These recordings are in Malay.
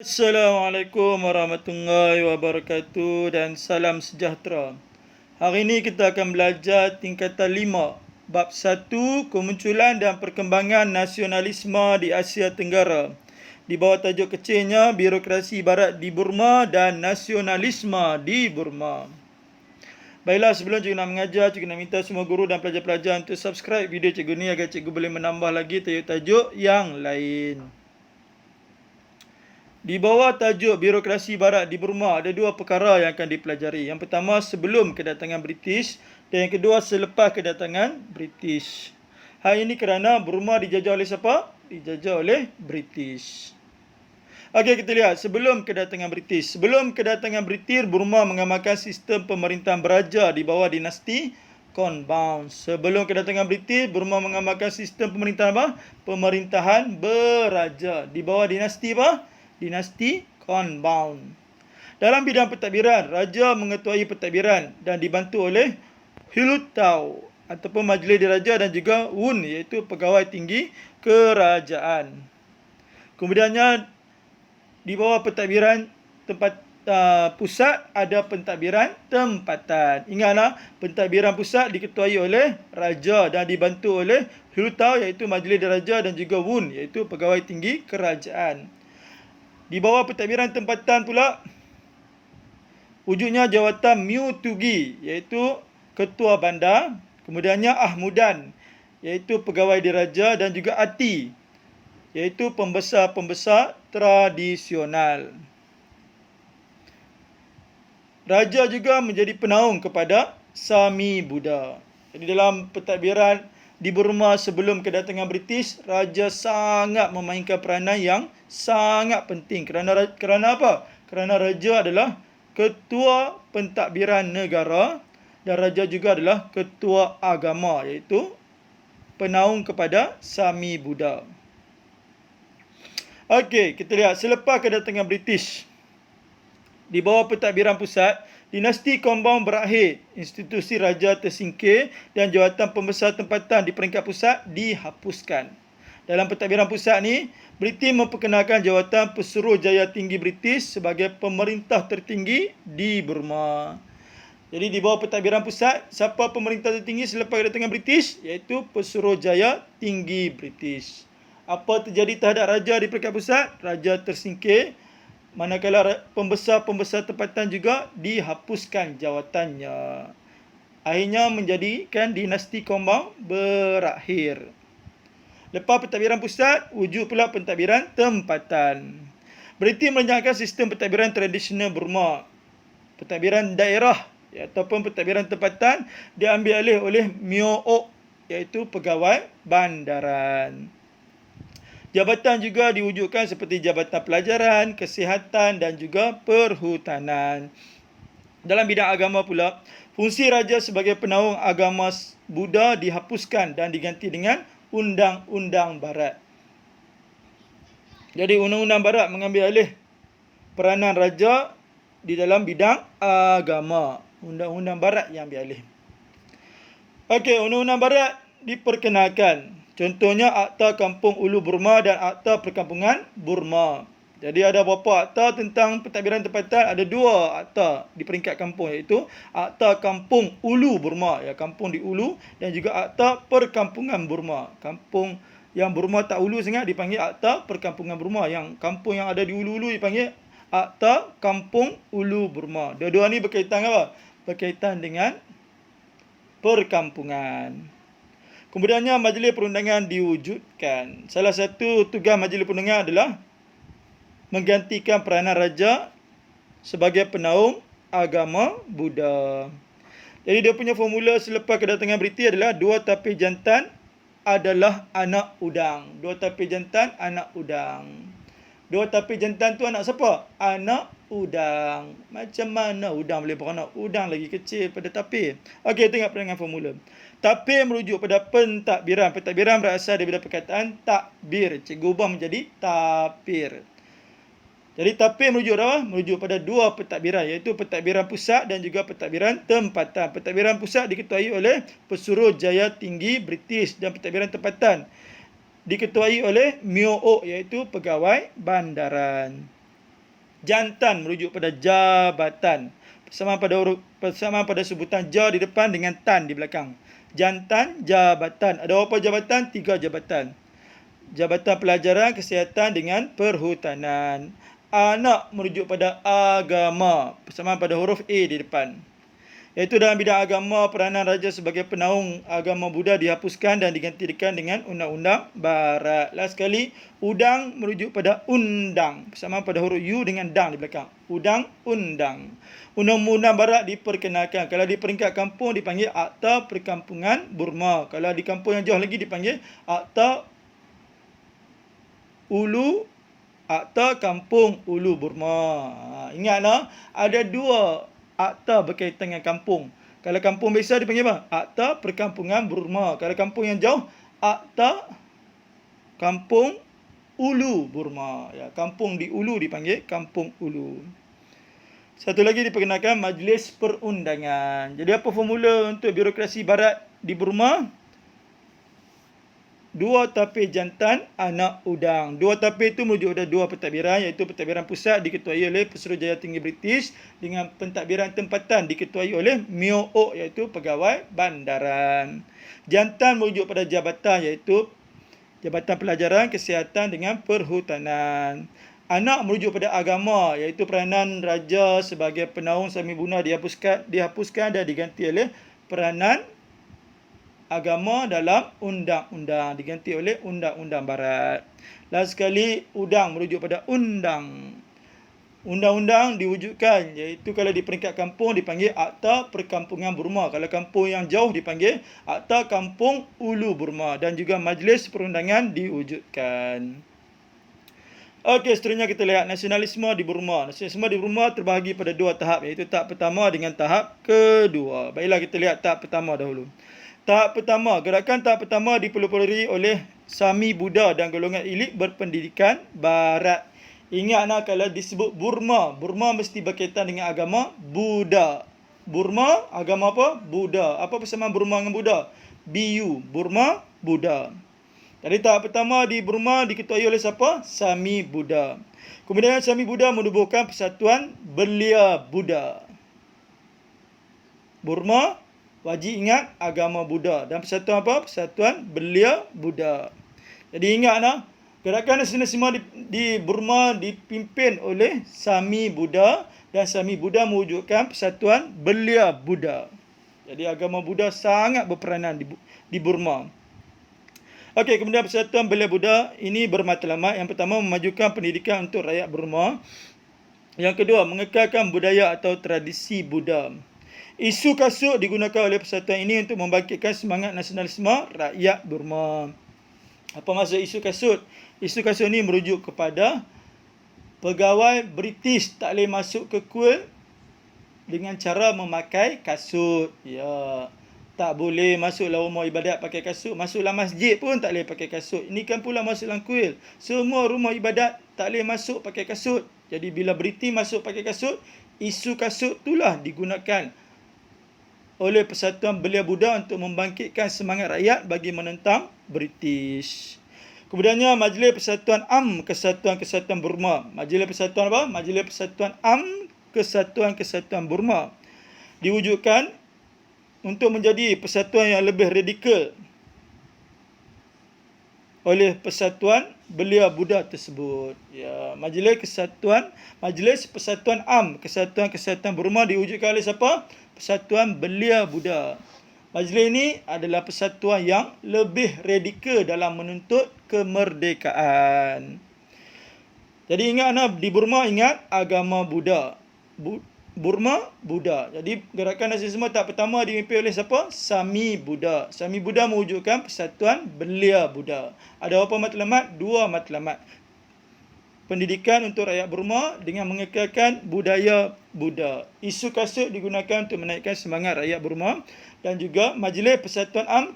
Assalamualaikum warahmatullahi wabarakatuh dan salam sejahtera. Hari ini kita akan belajar tingkatan 5, bab 1, kemunculan dan perkembangan nasionalisme di Asia Tenggara. Di bawah tajuk kecilnya, birokrasi barat di Burma dan nasionalisme di Burma. Baiklah, sebelum cikgu nak mengajar, cikgu nak minta semua guru dan pelajar-pelajar untuk subscribe video cikgu ni agar cikgu boleh menambah lagi tajuk-tajuk yang lain. Di bawah tajuk birokrasi barat di Burma ada dua perkara yang akan dipelajari. Yang pertama sebelum kedatangan British dan yang kedua selepas kedatangan British. Hal ini kerana Burma dijajah oleh siapa? Dijajah oleh British. Okey, kita lihat sebelum kedatangan British. Sebelum kedatangan British, Burma mengamalkan sistem pemerintahan beraja di bawah dinasti Konbaung. Sebelum kedatangan British, Burma mengamalkan sistem pemerintahan apa? Pemerintahan beraja di bawah dinasti apa? Dinasti Konbaung. Dalam bidang pentadbiran, raja mengetuai pentadbiran dan dibantu oleh Hulutau ataupun majlis diraja dan juga Wun iaitu pegawai tinggi kerajaan. Kemudiannya di bawah pentadbiran tempat pusat ada pentadbiran tempatan. Ingatlah, pentadbiran pusat diketuai oleh raja dan dibantu oleh Hulutau iaitu majlis diraja dan juga Wun iaitu pegawai tinggi kerajaan. Di bawah pentadbiran tempatan pula, wujudnya jawatan Miutugi iaitu ketua bandar, kemudiannya Ahmudan iaitu pegawai diraja dan juga Ati iaitu pembesar-pembesar tradisional. Raja juga menjadi penaung kepada Sami Buddha. Jadi dalam pentadbiran di Burma sebelum kedatangan British, raja sangat memainkan peranan yang sangat penting. Kerana apa? Kerana raja adalah ketua pentadbiran negara dan raja juga adalah ketua agama iaitu penaung kepada Sami Buddha. Okey, kita lihat selepas kedatangan British. Di bawah pentadbiran pusat, dinasti Konbaung berakhir, institusi raja tersingkir dan jawatan pembesar tempatan di peringkat pusat dihapuskan. Dalam pentadbiran pusat ni, British memperkenalkan jawatan Pesuruhjaya Tinggi British sebagai pemerintah tertinggi di Burma. Jadi di bawah pentadbiran pusat, siapa pemerintah tertinggi selepas kedatangan British? Iaitu Pesuruhjaya Tinggi British. Apa terjadi terhadap raja di peringkat pusat? Raja tersingkir. Manakala pembesar-pembesar tempatan juga dihapuskan jawatannya. Akhirnya menjadikan dinasti Konbaung berakhir. Lepas pentadbiran pusat, wujud pula pentadbiran tempatan. British melenyapkan sistem pentadbiran tradisional Burma. Pentadbiran daerah ataupun pentadbiran tempatan diambil alih oleh Myo-ok iaitu pegawai bandaran. Jabatan juga diwujudkan seperti jabatan pelajaran, kesihatan dan juga perhutanan. Dalam bidang agama pula, fungsi raja sebagai penaung agama Buddha dihapuskan dan diganti dengan undang-undang barat. Jadi undang-undang barat mengambil alih peranan raja di dalam bidang agama. Undang-undang barat yang ambil alih. Okey, undang-undang barat diperkenalkan. Contohnya Akta Kampung Ulu Burma dan Akta Perkampungan Burma. Jadi ada beberapa akta tentang pentadbiran tempatan, ada dua akta di peringkat kampung iaitu Akta Kampung Ulu Burma, ya kampung di Ulu, dan juga Akta Perkampungan Burma. Kampung yang Burma tak ulu sangat dipanggil Akta Perkampungan Burma, yang kampung yang ada di ulu-ulu dipanggil Akta Kampung Ulu Burma. Dua-dua ni berkaitan apa? Berkaitan dengan perkampungan. Kemudiannya majlis perundangan diwujudkan. Salah satu tugas majlis perundangan adalah menggantikan peranan raja sebagai penaung agama Buddha. Jadi dia punya formula selepas kedatangan British adalah dua tapis jantan adalah anak udang. Dua tapis jantan anak udang. Dua tapis jantan tu anak siapa? Anak udang. Macam mana udang boleh beranak? Udang lagi kecil pada tapis. Okey, tengok dengan formula. Tapis merujuk pada pentadbiran. Pentadbiran berasal daripada perkataan takbir. Cikgu ubah menjadi tapir. Jadi tapir merujuk apa? Merujuk pada dua pentadbiran iaitu pentadbiran pusat dan juga pentadbiran tempatan. Pentadbiran pusat diketuai oleh Pesuruhjaya Tinggi British dan pentadbiran tempatan diketuai oleh Myo-ok iaitu pegawai bandaran. Jantan merujuk pada jabatan. Persamaan pada sebutan ja di depan dengan tan di belakang. Jantan, jabatan. Ada berapa jabatan? 3 jabatan. Jabatan Pelajaran, Kesihatan dengan Perhutanan. Anak merujuk pada agama. Persamaan pada huruf A di depan. Iaitu dalam bidang agama, peranan raja sebagai penaung agama Buddha dihapuskan dan digantikan dengan undang-undang barat. Last sekali, udang merujuk pada undang. Persamaan pada huruf U dengan dang di belakang. Udang, undang. Undang-undang barat diperkenalkan. Kalau di peringkat kampung dipanggil Akta Perkampungan Burma. Kalau di kampung yang jauh lagi dipanggil Akta Akta Kampung Ulu Burma. Ingatlah, ada 2 akta berkaitan dengan kampung. Kalau kampung biasa dipanggil apa? Akta Perkampungan Burma. Kalau kampung yang jauh, Akta Kampung Ulu Burma. Ya, kampung di Ulu dipanggil Kampung Ulu. Satu lagi diperkenalkan Majlis Perundangan. Jadi apa formula untuk birokrasi barat di Burma? 2 tapir jantan, anak udang. 2 tapir itu merujuk pada 2 pentadbiran, iaitu pentadbiran pusat diketuai oleh Pesuruhjaya Tinggi British dengan pentadbiran tempatan diketuai oleh MIOOC, iaitu Pegawai Bandaran. Jantan merujuk pada jabatan, iaitu Jabatan Pelajaran, Kesihatan dengan Perhutanan. Anak merujuk pada agama, iaitu peranan raja sebagai penaung Sami Buna dihapuskan dan diganti oleh peranan agama dalam undang-undang, diganti oleh undang-undang barat. Last sekali, udang merujuk pada undang. Undang-undang diwujudkan, iaitu kalau di peringkat kampung dipanggil Akta Perkampungan Burma. Kalau kampung yang jauh dipanggil Akta Kampung Ulu Burma. Dan juga Majlis Perundangan diwujudkan. Okey, seterusnya kita lihat nasionalisme di Burma. Nasionalisme di Burma terbahagi pada 2 tahap, iaitu tahap pertama dengan tahap kedua. Baiklah, kita lihat tahap pertama dahulu. Tahap pertama, gerakan tahap pertama dipelopori oleh Sami Buddha dan golongan elit berpendidikan barat. Ingat nak, kalau disebut Burma, Burma mesti berkaitan dengan agama Buddha. Burma, agama apa? Buddha. Apa persamaan Burma dengan Buddha? BU, Burma, Buddha. Jadi tahap pertama di Burma diketuai oleh siapa? Sami Buddha. Kemudian Sami Buddha menubuhkan Persatuan Belia Buddha. Burma wajib ingat agama Buddha. Dan persatuan apa? Persatuan Belia Buddha. Jadi ingatlah, gerakan nasionalisme di Burma dipimpin oleh Sami Buddha. Dan Sami Buddha mewujudkan Persatuan Belia Buddha. Jadi agama Buddha sangat berperanan di Burma. Okey, kemudian Persatuan Belia Buddha ini bermatlamat. Yang pertama, memajukan pendidikan untuk rakyat Burma. Yang kedua, mengekalkan budaya atau tradisi Buddha. Isu kasut digunakan oleh persatuan ini untuk membangkitkan semangat nasionalisme rakyat Burma. Apa maksud isu kasut? Isu kasut ini merujuk kepada pegawai British tak boleh masuk ke kuil dengan cara memakai kasut. Ya, tak boleh masuklah rumah ibadat pakai kasut. Masuklah masjid pun tak boleh pakai kasut. Ini kan pula masuk dalam kuil. Semua rumah ibadat tak boleh masuk pakai kasut. Jadi bila British masuk pakai kasut, isu kasut itulah digunakan oleh Persatuan Belia Buddha untuk membangkitkan semangat rakyat bagi menentang British. Kemudiannya Majlis Persatuan Kesatuan Burma. Majlis Persatuan apa? Majlis Persatuan Kesatuan Burma diwujudkan untuk menjadi persatuan yang lebih radikal oleh Persatuan Belia Buddha tersebut. Ya, Majlis Persatuan Kesatuan Burma diwujudkan oleh siapa? Persatuan Belia Buddha. Majlis ini adalah persatuan yang lebih radikal dalam menuntut kemerdekaan. Jadi ingatlah, di Burma ingat agama Buddha. Burma, Buddha. Jadi gerakan nasionalisme tahap pertama dipimpin oleh siapa? Sami Buddha. Sami Buddha mewujudkan Persatuan Belia Buddha. Ada berapa matlamat? 2 matlamat. Pendidikan untuk rakyat Burma dengan mengekalkan budaya Buddha. Isu kasut digunakan untuk menaikkan semangat rakyat Burma. Dan juga Majlis Persatuan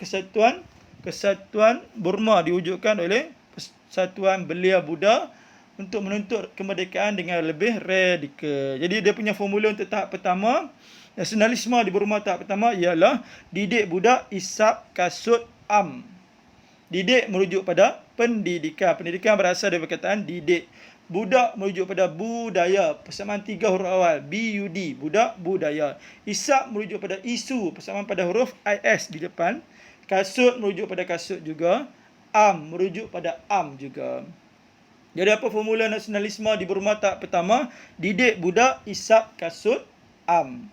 Kesatuan Burma diwujudkan oleh Persatuan Belia Buddha untuk menuntut kemerdekaan dengan lebih radikal. Jadi dia punya formula untuk tahap pertama, nasionalisme di Burma tahap pertama ialah didik budak isap kasut am. Didik merujuk pada pendidikan. Pendidikan berasal dari perkataan didik. Budak merujuk pada budaya, persamaan 3 huruf awal, BUD, budak, budaya. Isap merujuk pada isu, persamaan pada huruf IS di depan. Kasut merujuk pada kasut juga. Am merujuk pada am juga. Jadi apa formula nasionalisme di Burma tahap pertama? Didik budak, isap kasut, am.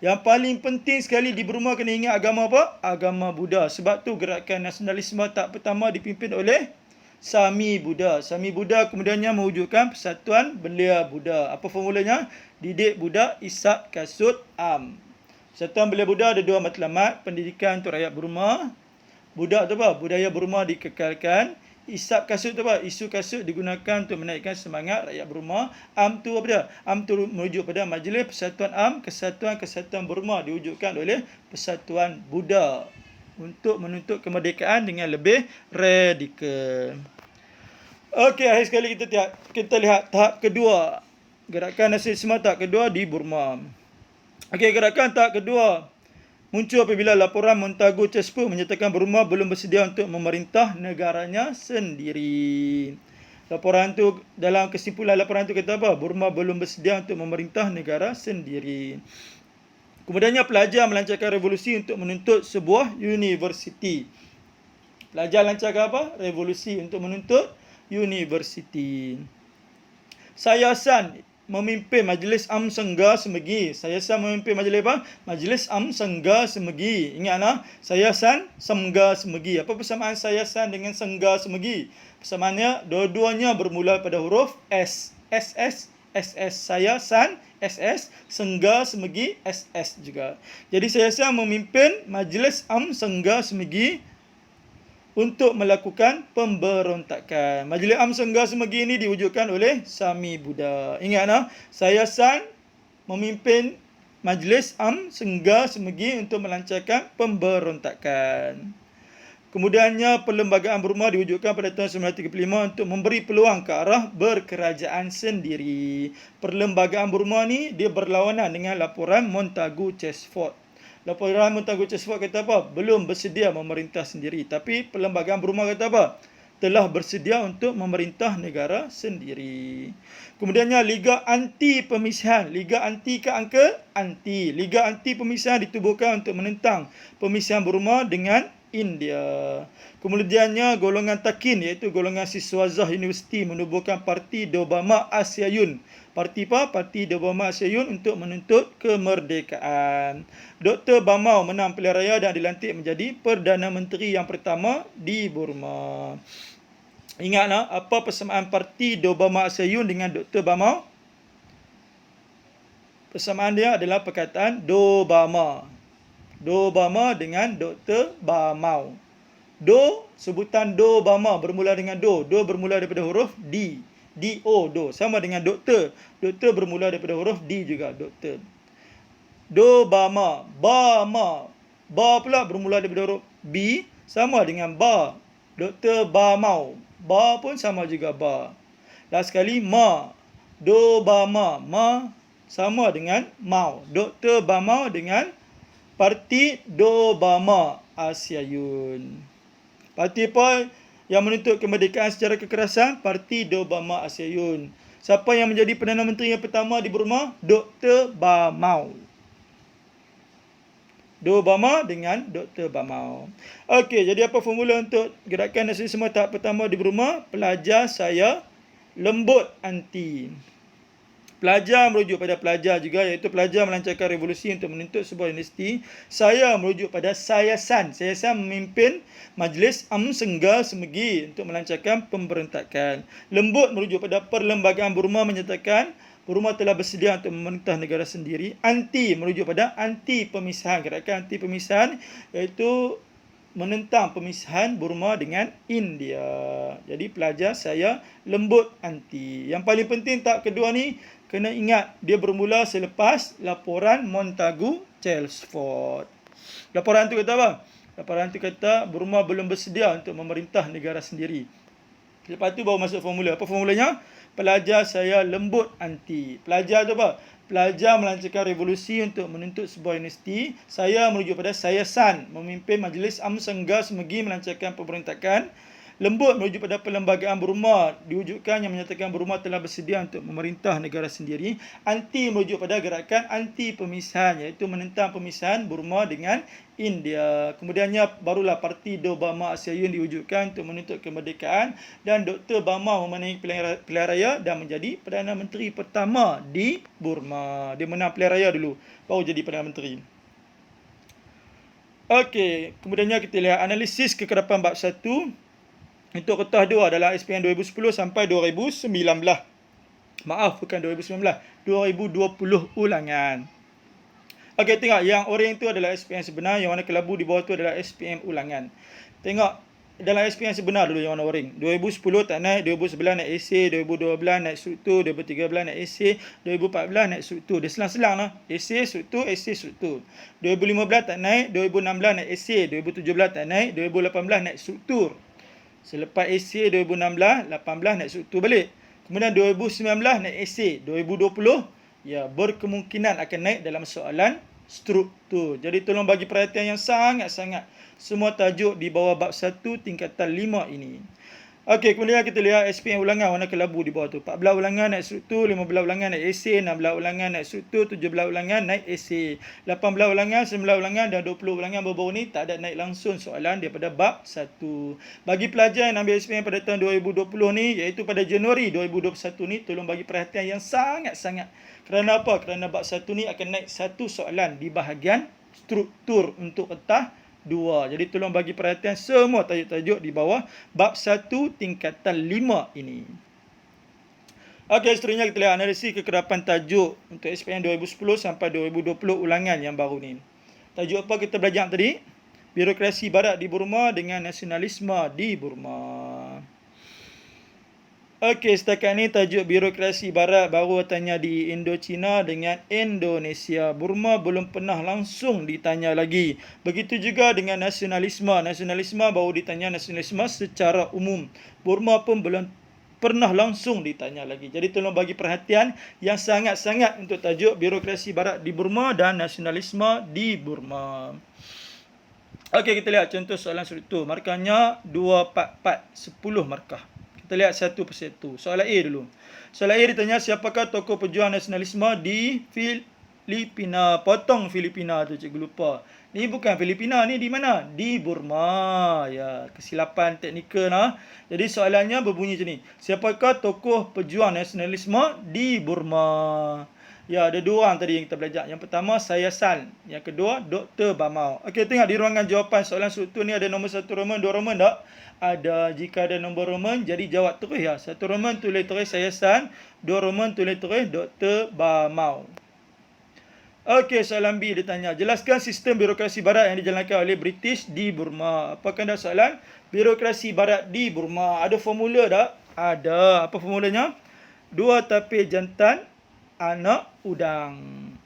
Yang paling penting sekali di Burma kena ingat agama apa? Agama Buddha. Sebab tu gerakan nasionalisme tahap pertama dipimpin oleh Sami Buddha. Sami Buddha kemudiannya mewujudkan Persatuan Belia Buddha. Apa formulanya? Didik budak, isap kasut, am. Persatuan Belia Buddha ada 2 matlamat. Pendidikan untuk rakyat Burma. Budak tu apa? Budaya Burma dikekalkan. Isap kasut tu apa? Isu kasut digunakan untuk menaikkan semangat rakyat Burma. Am tu apa dia? Am tu merujuk pada Majlis Persatuan Am Kesatuan Burma diwujudkan oleh Persatuan Buddha untuk menuntut kemerdekaan dengan lebih radikal. Okey, akhir sekali kita lihat tahap kedua. Gerakan nasionalisme tahap kedua di Burma. Okey, gerakan tahap kedua muncul apabila laporan Montagu Chesfu menyatakan Burma belum bersedia untuk memerintah negaranya sendiri. Laporan tu, dalam kesimpulan laporan tu kata apa? Burma belum bersedia untuk memerintah negara sendiri. Kemudiannya pelajar melancarkan revolusi untuk menuntut sebuah universiti. Pelajar lancarkan apa? Revolusi untuk menuntut universiti. Sayasan memimpin Majlis Am Sengga Semegi. Sayasan memimpin majlis apa? Majlis Am Sengga Semegi. Ingatlah, Sayasan Sengga Semegi. Apa persamaan Sayasan dengan Sengga Semegi? Persamaannya dua-duanya bermula pada huruf S. SS, SS. Sayasan, SS. Sengga Semegi, SS juga. Jadi Sayasan memimpin Majlis Am Sengga Semegi untuk melakukan pemberontakan. Majlis Am Sengga Semegi ini diwujudkan oleh Sami Buddha. Ingatlah, Sayasan memimpin Majlis Am Sengga Semegi untuk melancarkan pemberontakan. Kemudiannya perlembagaan Burma diwujudkan pada tahun 1935 untuk memberi peluang ke arah berkerajaan sendiri. Perlembagaan Burma ni dia berlawanan dengan laporan Montagu Chesford. Laporan Montagu Chesford kata apa? Belum bersedia memerintah sendiri. Tapi perlembagaan Burma kata apa? Telah bersedia untuk memerintah negara sendiri. Kemudiannya Liga Anti Pemisahan. Liga Anti ke angka? Anti. Liga Anti Pemisahan ditubuhkan untuk menentang pemisahan Burma dengan India. Kemudiannya golongan Takin iaitu golongan Siswazah Universiti menubuhkan Parti Dobama Asyayun. Parti apa? Parti Dobama Asyayun untuk menuntut kemerdekaan. Dr. Bamau menang pilihan raya dan dilantik menjadi Perdana Menteri yang pertama di Burma. Ingatlah, apa persamaan Parti Dobama Asyayun dengan Dr. Bamau? Persamaan dia adalah perkataan Dobama. Dobama dengan Dr. Bamau. Do, sebutan Dobama bermula dengan do. Do bermula daripada huruf D. D-O, do. Sama dengan doktor. Doktor bermula daripada huruf D juga, doktor. Dobama. Bama. Ba pula bermula daripada huruf B. Sama dengan ba. Dr. Bamau. Ba pun sama juga ba. Last sekali, ma. Dobama. Ma sama dengan mau. Dr. Bamau dengan Parti Dobama Asyayun. Parti apa yang menuntut kemerdekaan secara kekerasan? Parti Dobama Asyayun. Siapa yang menjadi Perdana Menteri yang pertama di Burma? Dr. Bamau. Dobama dengan Dr. Bamau. Okey, jadi apa formula untuk gerakan nasionalisme tahap pertama di Burma? Pelajar saya lembut anti. Pelajar merujuk pada pelajar juga, iaitu pelajar melancarkan revolusi untuk menuntut sebuah universiti. Saya merujuk pada Sayasan. Sayasan memimpin Majlis Am Sengga Semegi untuk melancarkan pemberontakan. Lembut merujuk pada perlembagaan Burma menyatakan Burma telah bersedia untuk memerintah negara sendiri. Anti merujuk pada anti pemisahan. Gerakan anti pemisahan iaitu menentang pemisahan Burma dengan India. Jadi pelajar saya lembut anti. Yang paling penting tahap kedua ni kena ingat dia bermula selepas laporan Montagu Chesford. Laporan tu kata apa? Laporan tu kata Burma belum bersedia untuk memerintah negara sendiri. Lepas tu baru masuk formula. Apa formulanya? Pelajar saya lembut anti. Pelajar tu apa? Pelajar melancarkan revolusi untuk menuntut sebuah universiti. Saya merujuk pada Sayasan memimpin Majlis Am Sengga Semegi melancarkan pemberontakan. Lembut merujuk pada perlembagaan Burma, diwujudkan yang menyatakan Burma telah bersedia untuk memerintah negara sendiri. Anti merujuk pada gerakan anti pemisahan, iaitu menentang pemisahan Burma dengan India. Kemudiannya barulah Partido Burma Asia Yun diwujudkan untuk menuntut kemerdekaan, dan Dr. Burma memenangi pilihan raya dan menjadi Perdana Menteri pertama di Burma. Dia menang pilihan raya dulu, baru jadi Perdana Menteri. Okey, kemudiannya kita lihat analisis kekerapan bab 1. Untuk kertas 2 adalah SPM 2010 sampai 2019. Maaf, bukan 2019, 2020 ulangan. Okey, tengok yang oranye itu adalah SPM sebenar, yang warna kelabu di bawah itu adalah SPM ulangan. Tengok dalam SPM sebenar dulu yang warna oranye. 2010 tak naik, 2011 naik esei, 2012 naik struktur, 2013 naik esei, 2014 naik struktur. Dia selang-selang lah. Esei, struktur, esei, struktur. 2015 tak naik, 2016 naik esei, 2017 tak naik, 2018 naik struktur. Selepas esei 2016, 18 naik struktur balik. Kemudian 2019 naik esei. 2020 ya berkemungkinan akan naik dalam soalan struktur. Jadi tolong bagi perhatian yang sangat-sangat semua tajuk di bawah bab 1 tingkatan 5 ini. Okey, kemudian kita lihat SPM ulangan warna kelabu di bawah tu. 14 ulangan naik struktur, 15 ulangan naik esei, 16 ulangan naik struktur, 17 ulangan naik esei, 18 ulangan, 19 ulangan dan 20 ulangan baru-baru ni tak ada naik langsung soalan daripada bab 1. Bagi pelajar yang ambil SPM pada tahun 2020 ni, iaitu pada Januari 2021 ni, tolong bagi perhatian yang sangat-sangat. Kerana apa? Kerana bab 1 ni akan naik satu soalan di bahagian struktur untuk kertas 2. Jadi tolong bagi perhatian semua tajuk-tajuk di bawah bab 1 tingkatan 5 ini. Okey, seterusnya kita lihat analisis kekerapan tajuk untuk SPM 2010 sampai 2020 ulangan yang baru ni. Tajuk apa kita belajar tadi? Birokrasi Barat di Burma dengan nasionalisme di Burma. Okey, setakat ni tajuk birokrasi Barat baru tanya di Indochina dengan Indonesia. Burma belum pernah langsung ditanya lagi. Begitu juga dengan nasionalisme. Nasionalisme baru ditanya nasionalisme secara umum. Burma pun belum pernah langsung ditanya lagi. Jadi tolong bagi perhatian yang sangat-sangat untuk tajuk birokrasi Barat di Burma dan nasionalisme di Burma. Okey, kita lihat contoh soalan struktur. Markahnya 244, 10 markah. Kita lihat satu persatu. Soalan A dulu. Soalan A ditanya siapakah tokoh pejuang nasionalisme di Filipina. Potong Filipina tu, cikgu lupa. Ni bukan Filipina, ni di mana? Di Burma. Ya, kesilapan teknikal lah. Jadi soalannya berbunyi macam ni. Siapakah tokoh pejuang nasionalisme di Burma? Ya, ada dua orang tadi yang kita belajar. Yang pertama Sayasan, yang kedua Dr. Bamau. Okey, tengok di ruangan jawapan soalan struktur ni ada nombor 1 Roman, 2 Roman tak? Ada. Jika ada nombor Roman, jadi jawab terus ya. 1 Roman tulis terus Sayasan, 2 Roman tulis terus Dr. Bamau. Okey, soalan B dia tanya, jelaskan sistem birokrasi barat yang dijalankan oleh British di Burma. Apakah anda soalan? Birokrasi barat di Burma. Ada formula tak? Ada. Apa formulanya? 2 tapir jantan, anak udang.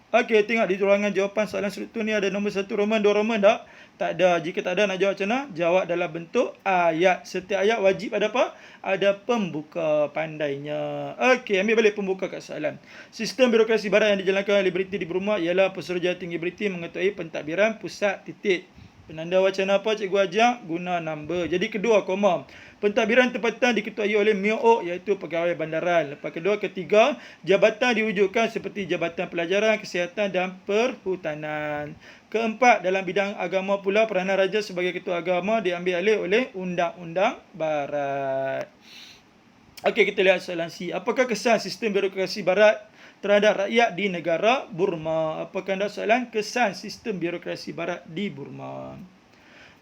Okey, tengok di ruangan jawapan soalan struktur ni ada nombor 1 Roman, 2 Roman tak? Tak ada. Jika tak ada, nak jawab macam mana? Jawab dalam bentuk ayat. Setiap ayat wajib ada apa? Ada pembuka pandainya. Okey, ambil balik pembuka kat soalan. Sistem birokrasi barat yang dijalankan oleh British di Burma ialah Pesuruhjaya Tinggi British mengetuai pentadbiran pusat titik. Penanda wacana apa cikgu ajar? Guna number. Jadi kedua, koma. Pentadbiran tempatan diketuai oleh MIOOK iaitu pegawai bandaran. Lepas kedua, ketiga, jabatan diwujudkan seperti Jabatan Pelajaran, Kesihatan dan Perhutanan. Keempat, dalam bidang agama pula peranan raja sebagai ketua agama diambil alih oleh Undang-Undang Barat. Okey, kita lihat soalan C. Apakah kesan sistem birokrasi barat terhadap rakyat di negara Burma? Apakah anda soalan kesan sistem birokrasi barat di Burma?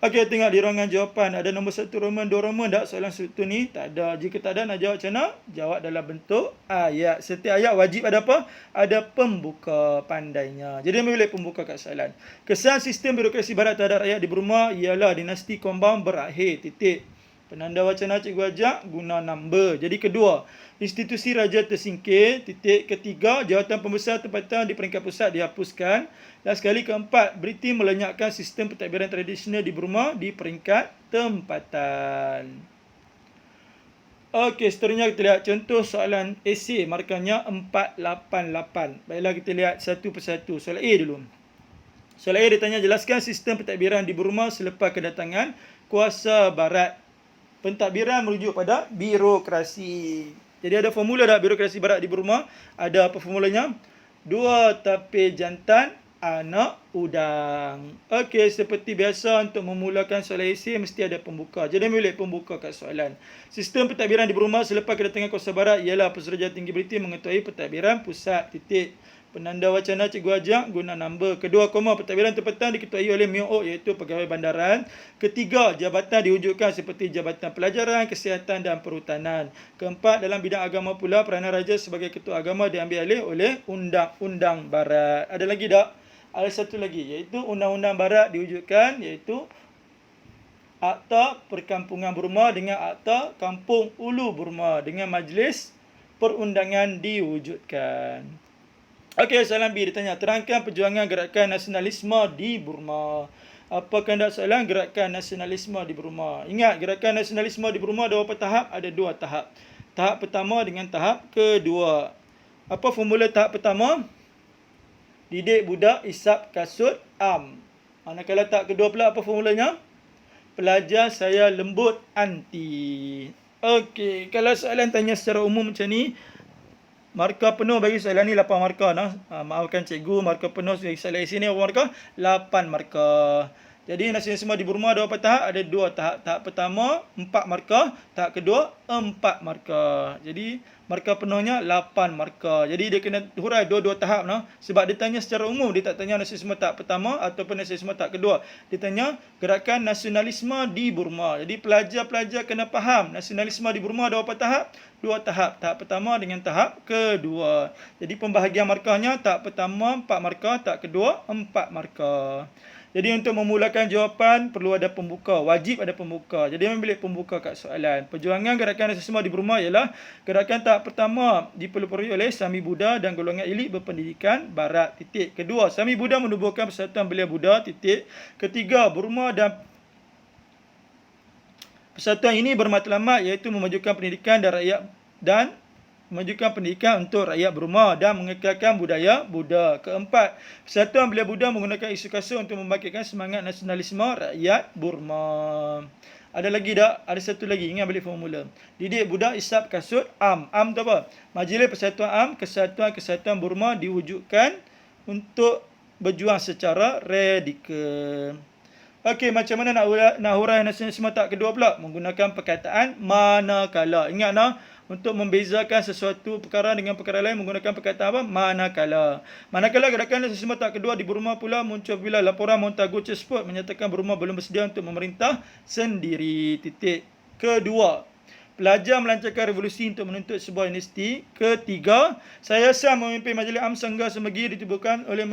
Okey, tengok di ruangan jawapan. Ada nombor 1 Roman, 2 Roman tak? Soalan struktur ni tak ada. Jika tak ada, nak jawab macam mana? Jawab dalam bentuk ayat. Setiap ayat wajib ada apa? Ada pembuka pandainya. Jadi ambil balik pembuka kat soalan. Kesan sistem birokrasi barat terhadap rakyat di Burma ialah dinasti Kombang berakhir. Titik. Penanda wacana cikgu ajak guna number. Jadi kedua, institusi raja tersingkir. Titik. Ketiga, jawatan pembesar tempatan di peringkat pusat dihapuskan. Dan sekali keempat, British melenyapkan sistem pentadbiran tradisional di Burma di peringkat tempatan. Okey, seterusnya kita lihat contoh soalan esei. Markahnya 488. Baiklah, kita lihat satu persatu. Soalan A dulu. Soalan A ditanya, jelaskan sistem pentadbiran di Burma selepas kedatangan kuasa barat. Pentadbiran merujuk pada birokrasi. Jadi ada formula dah birokrasi barat di Burma. Ada apa formulanya? 2 tapir jantan, anak udang. Okey, seperti biasa untuk memulakan soalan esei mesti ada pembuka. Jadi ambil pembuka kat soalan. Sistem pentadbiran di Burma selepas kedatangan Kuarsa Barat ialah Pesuruhjaya Tinggi British mengetahui pentadbiran pusat. Titik. Penanda wacana cikgu ajak guna number. Kedua, pentadbiran tempatan diketuai oleh MIO iaitu pegawai bandaran. Ketiga, jabatan diwujudkan seperti Jabatan Pelajaran, Kesihatan dan Perhutanan. Keempat, dalam bidang agama pula peranan raja sebagai ketua agama diambil alih oleh undang-undang barat. Ada lagi tak? Ada satu lagi iaitu undang-undang barat diwujudkan iaitu Akta Perkampungan Burma dengan Akta Kampung Ulu Burma dengan Majlis Perundangan diwujudkan. Okey, soalan B ditanya, terangkan perjuangan gerakan nasionalisme di Burma. Apa kehendak soalan? Gerakan nasionalisme di Burma. Ingat, gerakan nasionalisme di Burma ada berapa tahap? Ada 2 tahap. Tahap pertama dengan tahap kedua. Apa formula tahap pertama? Didik budak, isap kasut, am. Manakala tahap kedua pula apa formulanya? Pelajar saya lembut, anti. Okey, kalau soalan tanya secara umum macam ni, markah penuh bagi soalan ni 8 markah nah. Maafkan cikgu, markah penuh bagi soalan esei ni berapa markah? 8 markah. Jadi nasionalisme di Burma ada berapa tahap? Ada 2 tahap. Tahap pertama 4 markah, tahap kedua 4 markah. Jadi markah penuhnya 8 markah. Jadi dia kena hurai dua-dua tahap nah. Sebab dia tanya secara umum, dia tak tanya nasionalisme tahap pertama ataupun nasionalisme tahap kedua. Dia tanya gerakan nasionalisme di Burma. Jadi pelajar-pelajar kena faham nasionalisme di Burma ada berapa tahap? 2 tahap. Tahap pertama dengan tahap kedua. Jadi pembahagian markahnya tahap pertama 4 markah, tahap kedua 4 markah. Jadi untuk memulakan jawapan perlu ada pembuka, wajib ada pembuka. Jadi ambil pembuka kat soalan. Perjuangan gerakan nasionalisme di Burma ialah gerakan tahap pertama dipelopori oleh Sami Buddha dan golongan elit berpendidikan barat. Titik. Kedua, Sami Buddha menubuhkan Persatuan Belia Buddha. Titik. Ketiga, Burma dan persatuan ini bermatlamat iaitu memajukan pendidikan dan rakyat dan memajukan pendidikan untuk rakyat Burma dan mengekalkan budaya Buddha. Keempat, Persatuan Belia Buddha menggunakan isu kasut untuk membangkitkan semangat nasionalisme rakyat Burma. Ada lagi tak? Ada satu lagi. Ingat balik formula. Didik budak, isap kasut, am. Am tu apa? Majlis Persatuan Am, Kesatuan Burma diwujudkan untuk berjuang secara radikal. Okey, macam mana nak hurai nasionalisme tahap kedua pula? Menggunakan perkataan manakala. Ingat nah, untuk membezakan sesuatu perkara dengan perkara lain menggunakan perkataan apa? Manakala. Manakala gerakan nasionalisme tahap kedua di Burma pula muncul bila laporan Montagu Chessford menyatakan Burma belum bersedia untuk memerintah sendiri. Titik. Kedua, pelajar melancarkan revolusi untuk menuntut sebuah dinasti. Ketiga, saya sah memimpin Majlis Am Sangga Semegi ditubuhkan oleh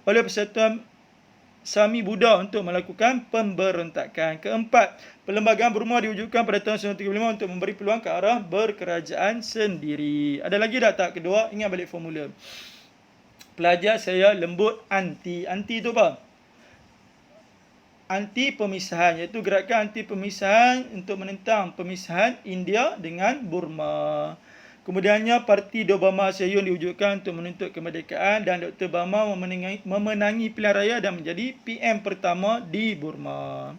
Persatuan Sami Buddha untuk melakukan pemberontakan. Keempat, perlembagaan Burma diwujudkan pada tahun 1935 untuk memberi peluang ke arah berkerajaan sendiri. Ada lagi tak tahap kedua? Ingat balik formula. Pelajar saya lembut, anti. Anti tu apa? Anti pemisahan, iaitu gerakan anti pemisahan untuk menentang pemisahan India dengan Burma. Kemudiannya Parti Dobama Seyun diwujudkan untuk menuntut kemerdekaan dan Dr. Bama memenangi pilihan raya dan menjadi PM pertama di Burma.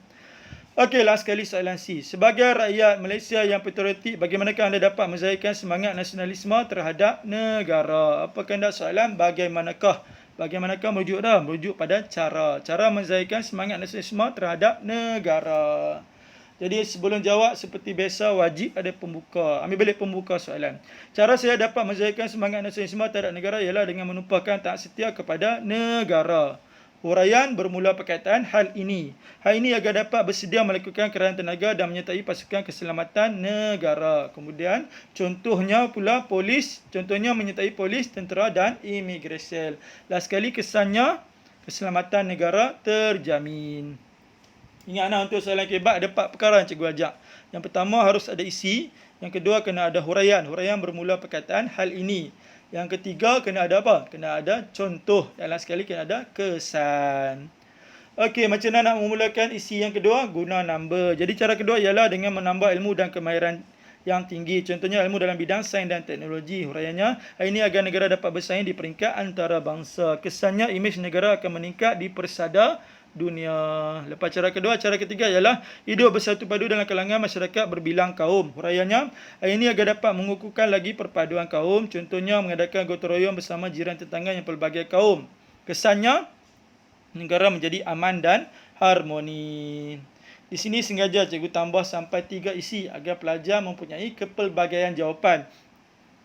Okey, last sekali soalan C. Sebagai rakyat Malaysia yang patriotik, bagaimanakah anda dapat menzahirkan semangat nasionalisme terhadap negara? Apa kehendak soalan? Bagaimanakah merujuk dah? Merujuk pada cara. Cara menzahirkan semangat nasionalisme terhadap negara. Jadi sebelum jawab seperti biasa wajib ada pembuka. Ambil balik pembuka soalan. Cara saya dapat menzahirkan semangat nasionalisme terhadap negara ialah dengan menumpahkan taat setia kepada negara. Huraian bermula perkataan hal ini. Hal ini agar dapat bersedia melakukan kerajaan tenaga dan menyertai pasukan keselamatan negara. Kemudian contohnya pula polis. Contohnya menyertai polis, tentera dan imigresen. Last sekali kesannya keselamatan negara terjamin. Ingat untuk soalan kebat ada 4 perkara yang cikgu ajak. Yang pertama harus ada isi. Yang kedua kena ada huraian. Huraian bermula perkataan hal ini. Yang ketiga kena ada apa? Kena ada contoh. Dan last sekali kena ada kesan. Okey, macam mana nak memulakan isi yang kedua? Guna number. Jadi cara kedua ialah dengan menambah ilmu dan kemahiran yang tinggi. Contohnya ilmu dalam bidang sains dan teknologi. Huraiannya, hal ini agar negara dapat bersaing di peringkat antarabangsa. Kesannya imej negara akan meningkat di persada dunia. Lepas cara kedua, cara ketiga ialah hidup bersatu padu dalam kalangan masyarakat berbilang kaum. Huraiannya, ini agar dapat mengukuhkan lagi perpaduan kaum, contohnya mengadakan gotong royong bersama jiran tetangga yang pelbagai kaum. Kesannya, negara menjadi aman dan harmoni. Di sini sengaja cikgu tambah sampai 3 isi agar pelajar mempunyai kepelbagaian jawapan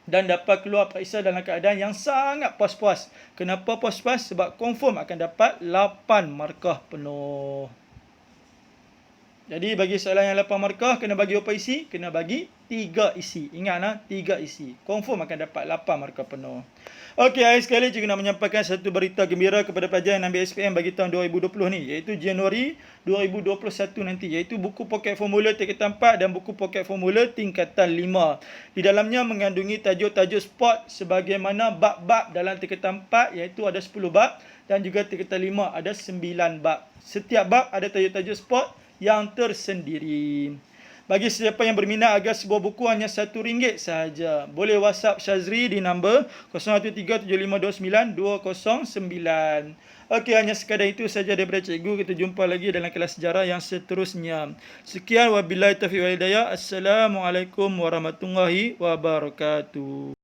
dan dapat keluar periksa dalam keadaan yang sangat puas-puas. Kenapa puas-puas? Sebab confirm akan dapat 8 markah penuh. Jadi bagi soalan yang 8 markah, kena bagi berapa isi? Kena bagi 3 isi. Ingat 3 isi. Confirm akan dapat 8 markah penuh. Okey, akhir sekali cikgu nak menyampaikan satu berita gembira kepada pelajar yang ambil SPM bagi tahun 2020 ni, iaitu Januari 2021 nanti, iaitu buku poket formula tingkatan 4 dan buku poket formula tingkatan 5. Di dalamnya mengandungi tajuk-tajuk sport sebagaimana bab-bab dalam tingkatan 4, iaitu ada 10 bab, dan juga tingkatan 5 ada 9 bab. Setiap bab ada tajuk-tajuk sport yang tersendiri. Bagi sesiapa yang berminat agar sebuah buku hanya RM1 sahaja, boleh WhatsApp Syazri di nombor 0137529209. Okey, hanya sekadar itu saja daripada cikgu. Kita jumpa lagi dalam kelas sejarah yang seterusnya. Sekian, wabillahi taufiq wal hidayah. Assalamualaikum warahmatullahi wabarakatuh.